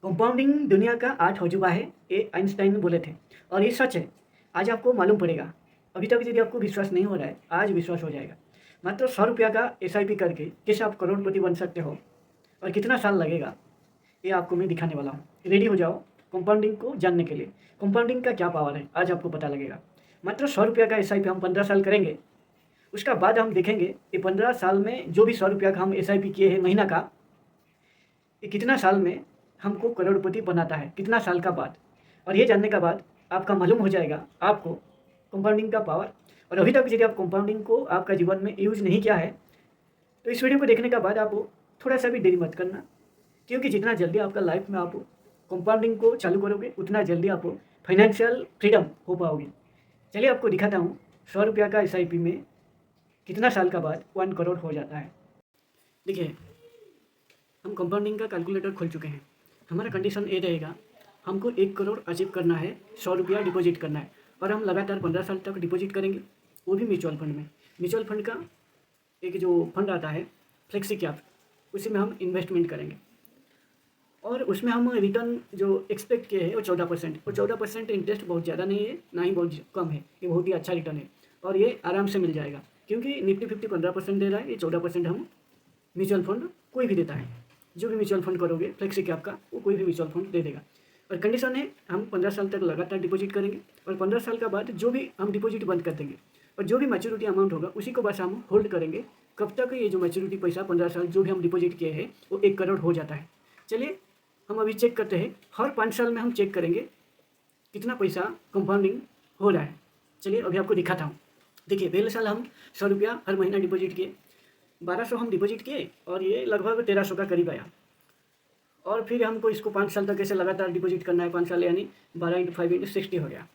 Compounding दुनिया का art हो चुका है, ये आइंस्टाइन बोले थे और ये सच है। आज आपको मालूम पड़ेगा। अभी तक यदि आपको विश्वास नहीं हो रहा है, आज विश्वास हो जाएगा। मात्र 100 रुपया का एसआईपी करके कैसे आप करोड़पति बन सकते हो और कितना साल लगेगा, ये आपको मैं दिखाने वाला हूँ। रेडी हो जाओ कंपाउंडिंग को जानने के लिए। कंपाउंडिंग का क्या पावर है, आज आपको पता लगेगा। मात्र 100 रुपया का एसआईपी हम 15 साल करेंगे। उसका बाद हम देखेंगे ये 15 साल में जो भी 100 रुपया का हम एसआईपी किए हैं महीना का, ये कितना साल में हमको करोड़पति बनाता है, कितना साल का बाद। और ये जानने का बाद आपका मालूम हो जाएगा आपको कंपाउंडिंग का पावर। और अभी तक यदि आप कंपाउंडिंग को आपका जीवन में यूज नहीं किया है, तो इस वीडियो को देखने के बाद आप थोड़ा सा भी देरी मत करना, क्योंकि जितना जल्दी आपका लाइफ में आप कंपाउंडिंग को चालू करोगे उतना जल्दी आप फाइनेंशियल फ्रीडम हो पाओगे। चलिए आपको दिखाता हूँ 100 रुपया का एसआईपी में कितना साल का बाद 1 करोड़ हो जाता है। देखिए, हम कंपाउंडिंग का कैलकुलेटर खोल चुके हैं। हमारा कंडीशन ये रहेगा, हमको 1 करोड़ अचीव करना है, 100 रुपया डिपॉजिट करना है और हम लगातार 15 साल तक डिपॉजिट करेंगे, वो भी म्यूचुअल फंड में। म्यूचुअल फंड का एक जो फंड आता है फ्लेक्सी कैप, उसी में हम इन्वेस्टमेंट करेंगे और उसमें हम रिटर्न जो एक्सपेक्ट किए हैं वो 14%। और 14% इंटरेस्ट बहुत ज़्यादा नहीं है, ना ही बहुत कम है, ये बहुत ही अच्छा रिटर्न है और ये आराम से मिल जाएगा, क्योंकि निफ्टी 50 15% दे रहा है, ये 14% हम म्यूचुअल फंड कोई भी देता है। जो भी म्यूचुअल फंड करोगे फ्लेक्सी कैप का, वो कोई भी म्यूचुअल फंड दे देगा। और कंडीशन है, हम 15 साल तक लगातार डिपॉजिट करेंगे और 15 साल का बाद जो भी हम डिपॉजिट बंद कर देंगे और जो भी मैच्योरिटी अमाउंट होगा उसी को बस हम होल्ड करेंगे। कब तक ये जो मैच्योरिटी पैसा 15 साल जो भी हम डिपॉजिट किए हैं वो 1 करोड़ हो जाता है। चलिए हम अभी चेक करते हैं, हर 5 साल में हम चेक करेंगे कितना पैसा कंपाउंडिंग हो रहा है। चलिए अभी आपको दिखाता हूँ। देखिए, पहले साल हम 100 रुपया हर महीना डिपॉजिट किए, 1200 हम डिपॉजिट किए और ये लगभग 1300 का करीब आया। और फिर हमको इसको 5 साल तक ऐसे लगातार डिपॉजिट करना है। 5 साल यानी 12 × 5 × 60 हो गया।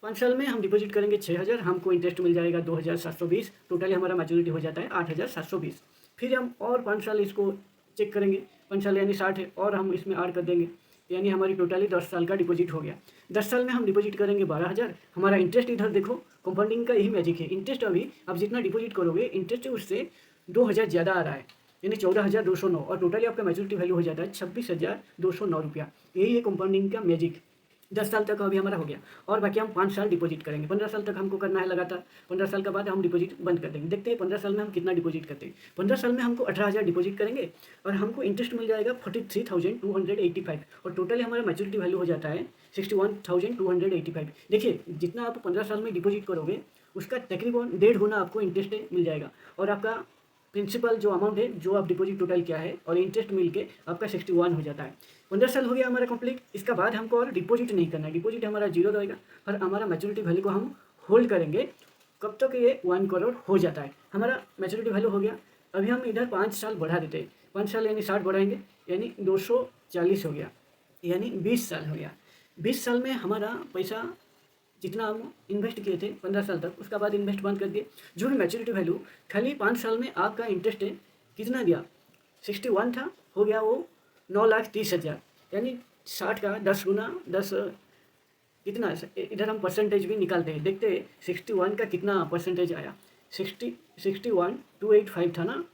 5 साल में हम डिपॉजिट करेंगे 6000, हमको इंटरेस्ट मिल जाएगा 2720, टोटली हमारा मैच्योरिटी हो जाता है 8720। फिर हम और 5 साल इसको चेक करेंगे, 5 साल यानी 60 है और हम इसमें ऐड कर देंगे, यानी हमारी टोटली 10 साल का डिपॉजिट हो गया। 10 साल में हम डिपॉजिट करेंगे 12000। हमारा इंटरेस्ट इधर देखो, कंपाउंडिंग का यही मैजिक है। इंटरेस्ट अभी आप जितना डिपॉजिट करोगे इंटरेस्ट उससे 2000 ज़्यादा आ रहा है, यानी 14209 और टोटली आपका मैच्योरिटी वैल्यू हो जाता है 26209 रुपया। यही है कंपाउंडिंग का मैजिक। 10 साल तक अभी हमारा हो गया और बाकी हम 5 साल डिपॉजिट करेंगे। 15 साल तक हमको करना है लगातार। 15 साल के बाद हम डिपॉजिट बंद कर देंगे। देखते हैं 15 साल में हम कितना डिपॉजिट करते हैं। 15 साल में हमको 18000 डिपॉजिट करेंगे और हमको इंटरेस्ट मिल जाएगा 43285 और टोटली हमारा मैच्योरिटी वैल्यू हो जाता है 61285। देखिए, जितना आप 15 साल में डिपॉजिट करोगे उसका तकरीबन 1.5 गुना आपको इंटरेस्ट मिल जाएगा और आपका प्रिंसिपल जो अमाउंट है जो आप डिपॉजिट टोटल किया है और इंटरेस्ट मिल के आपका 61 हो जाता है। 15 साल हो गया हमारा कंप्लीट। इसका बाद हमको और डिपॉजिट नहीं करना है, डिपॉजिट हमारा 0 रहेगा और हमारा मैच्योरिटी वैल्यू को हम होल्ड करेंगे कब तक ये 1 करोड़ हो जाता है। हमारा मैच्योरिटी वैल्यू हो गया। अभी हम इधर 5 साल बढ़ा देते हैं। 5 साल यानी 60 बढ़ाएंगे, यानी 240 हो गया, यानी 20 साल हो गया। 20 साल में हमारा पैसा जितना हम इन्वेस्ट किए थे 15 साल तक, उसका बाद इन्वेस्ट बंद कर दिए। जो भी मैच्योरिटी वैल्यू खाली 5 साल में आपका इंटरेस्ट है कितना दिया, 61 था, हो गया वो 9,30,000, यानी 60 का 10 गुना 10 कितना। इधर हम परसेंटेज भी निकालते हैं, देखते हैं 61 का कितना परसेंटेज आया। 61,285 था ना,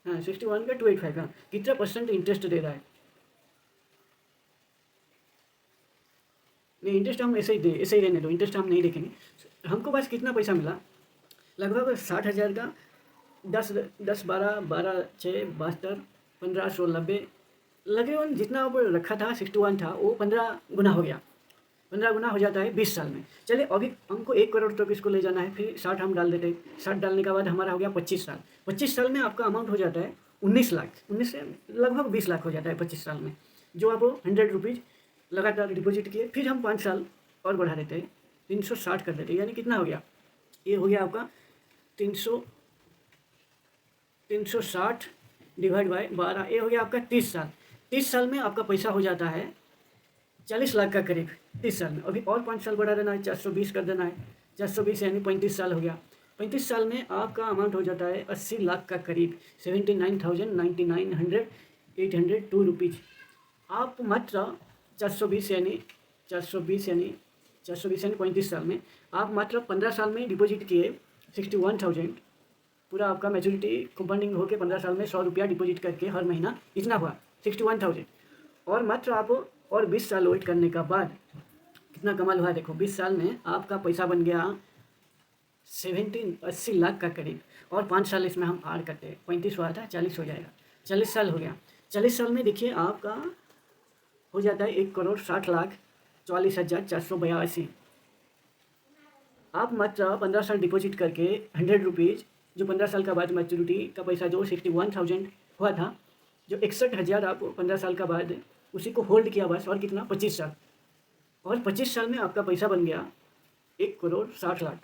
हाँ 61 का 285, हाँ कितना परसेंट इंटरेस्ट दे रहा है। नहीं, इंटरेस्ट हम ऐसे ही रहने दो, इंटरेस्ट हम नहीं देखेंगे। हमको बस कितना पैसा मिला, लगभग 60,000 का 10 10 12 12 6 72 15 16 90, लगभग जितना अब रखा था 61 था वो 15 गुना हो गया। 15 गुना हो जाता है 20 साल में। चलिए अभी हमको 1 करोड़ तक इसको ले जाना है, फिर 60 हम डाल देते हैं। 60 डालने के बाद हमारा हो गया 25 साल। 25 साल में आपका अमाउंट हो जाता है 19 लाख, 19 से लगभग 20 लाख हो जाता है 25 साल में, जो आप 100 रुपीज़ लगातार डिपॉजिट किए। फिर हम 5 साल और बढ़ा देते हैं, 360 कर देते हैं, यानी कितना हो गया, ये हो गया आपका 360 डिवाइड बाय 12, ये हो गया आपका 30 साल। 30 साल में आपका पैसा हो जाता है 40 लाख का करीब 30 साल में। अभी और 5 साल बढ़ा देना है, 420 कर देना है, 420 यानी 35 साल हो गया। 35 साल में आपका अमाउंट हो जाता है 80 लाख का करीब, 79,802 रुपीज़। आप मात्र 420 यानी 35 साल में आप मात्र 15 साल में डिपॉजिट किए 61,000 पूरा आपका मैच्योरिटी कंपाउंडिंग होकर 15 साल में 100 रुपया डिपॉजिट करके हर महीना इतना हुआ 61,000। और मात्र आप और 20 साल वेट करने का बाद कितना कमाल हुआ देखो, 20 साल में आपका पैसा बन गया 80 लाख का करीब। और 5 साल इसमें हम आर करते हैं, 35 हुआ था 40 हो जाएगा, 40 साल हो गया। 40 साल में देखिए आपका हो जाता है 1,60,40,482। आप मात्र 15 साल डिपॉजिट करके 100 रुपीज़, जो 15 साल का बाद मैच्योरिटी का पैसा जो 61,000 हुआ था, जो 61,000 आप 15 साल का बाद उसी को होल्ड किया बस। और कितना 25 साल, और 25 साल में आपका पैसा बन गया 1,60,00,000।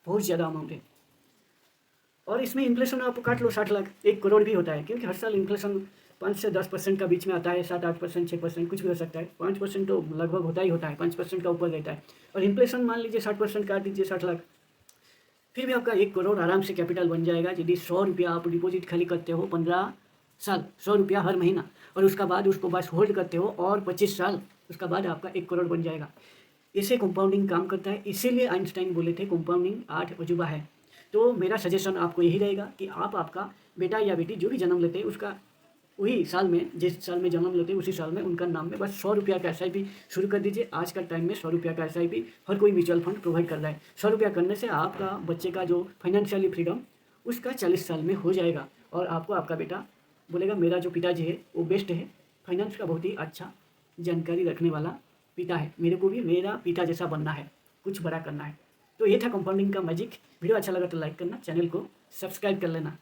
बहुत ज़्यादा अमाउंट है। और इसमें इन्फ्लेशन आप काट लो 60 लाख, 1 करोड़ भी होता है, क्योंकि हर साल इन्फ्लेशन 5 से 10% का बीच में आता है, 7-8%, 6% कुछ भी हो सकता है। 5% तो लगभग होता ही होता है, 5% का ऊपर रहता है। और इन्फ्लेशन मान लीजिए 60% काट दीजिए 60 लाख, फिर भी आपका 1 करोड़ आराम से कैपिटल बन जाएगा यदि 100 रुपया आप डिपॉजिट खाली करते हो 15 साल, 100 रुपया हर महीना, और उसका बाद उसको बस होल्ड करते हो और 25 साल, उसका बाद आपका 1 करोड़ बन जाएगा। इसे कंपाउंडिंग काम करता है, इसीलिए आइंस्टाइन बोले थे कंपाउंडिंग 8 अजूबा है। तो मेरा सजेशन आपको यही रहेगा कि आप आपका बेटा या बेटी जो भी जन्म लेते हैं उसका वही साल में, जिस साल में जन्म लेते हैं उसी साल में उनका नाम में बस 100 रुपया का SIP शुरू कर दीजिए। आज का टाइम में 100 रुपया का SIP हर कोई म्यूचुअल फंड प्रोवाइड कर रहा है। 100 रुपया करने से आपका बच्चे का जो फाइनेंशियली फ्रीडम उसका 40 साल में हो जाएगा। और आपको आपका बेटा बोलेगा मेरा जो पिताजी है वो बेस्ट है, फाइनेंस का बहुत ही अच्छा जानकारी रखने वाला पिता है, मेरे को भी मेरा पिता जैसा बनना है, कुछ बड़ा करना है। तो ये था कंपाउंडिंग का मैजिक। वीडियो अच्छा लगा तो लाइक करना, चैनल को सब्सक्राइब कर लेना।